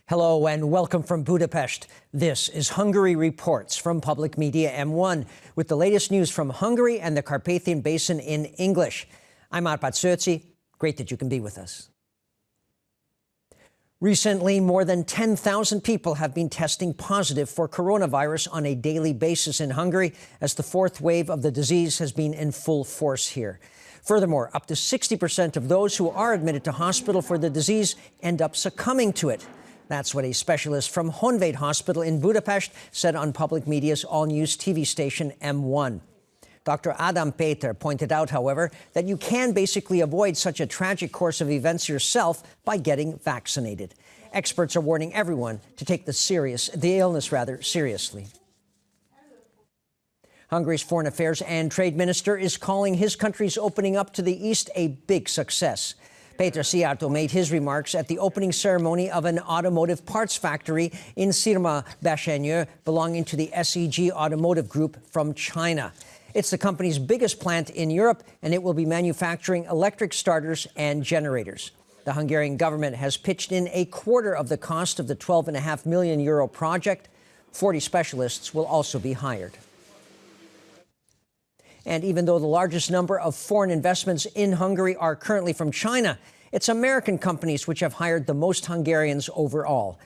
Hello and welcome from Budapest. This is Hungary Reports from Public Media M1 with the latest news from Hungary and the Carpathian Basin in English. I'm Árpád Szőci. Great that you can be with us. Recently, more than 10,000 people have been testing positive for coronavirus on a daily basis in Hungary as the fourth wave of the disease has been in full force here. Furthermore, up to 60% of those who are admitted to hospital for the disease end up succumbing to it. That's what a specialist from Honvéd Hospital in Budapest said on public media's all-news TV station M1. Dr. Adam Péter pointed out, however, that you can basically avoid such a tragic course of events yourself by getting vaccinated. Experts are warning everyone to take the illness seriously. Hungary's Foreign Affairs and Trade Minister is calling his country's opening up to the East a big success. Híradó made his remarks at the opening ceremony of an automotive parts factory in Sirma, Béchenyő, belonging to the SEG Automotive Group from China. It's the company's biggest plant in Europe, and it will be manufacturing electric starters and generators. The Hungarian government has pitched in a quarter of the cost of the €12.5 million project. 40 specialists will also be hired. And even though the largest number of foreign investments in Hungary are currently from China, it's American companies which have hired the most Hungarians overall.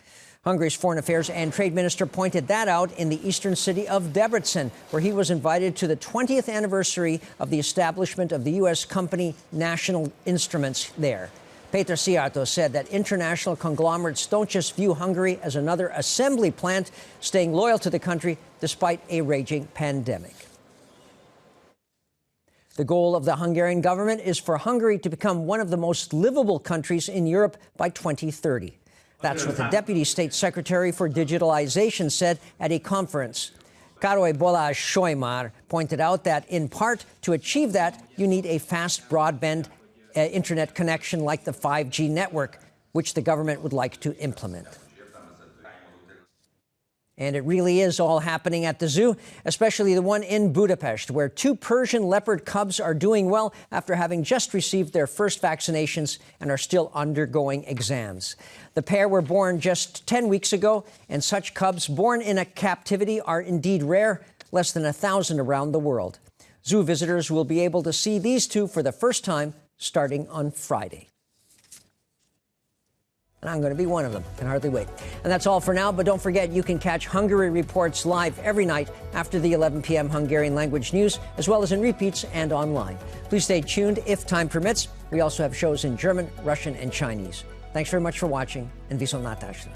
Hungary's Foreign Affairs and Trade Minister pointed that out in the eastern city of Debrecen, where he was invited to the 20th anniversary of the establishment of the U.S. company National Instruments there. Híradó said that international conglomerates don't just view Hungary as another assembly plant, staying loyal to the country despite a raging pandemic. The goal of the Hungarian government is for Hungary to become one of the most livable countries in Europe by 2030. That's what the Deputy State Secretary for Digitalization said at a conference. Károly Balázs Sojmár pointed out that, in part, to achieve that, you need a fast broadband internet connection like the 5G network, which the government would like to implement. And it really is all happening at the zoo, especially the one in Budapest, where 2 Persian leopard cubs are doing well after having just received their first vaccinations and are still undergoing exams. The pair were born just 10 weeks ago, and such cubs born in a captivity are indeed rare, less than 1,000 around the world. Zoo visitors will be able to see these 2 for the first time starting on Friday. And I'm going to be one of them. Can hardly wait. And that's all for now. But don't forget, you can catch Hungary Reports live every night after the 11 p.m. Hungarian language news, as well as in repeats and online. Please stay tuned if time permits. We also have shows in German, Russian, and Chinese. Thanks very much for watching, and viszontlátásra.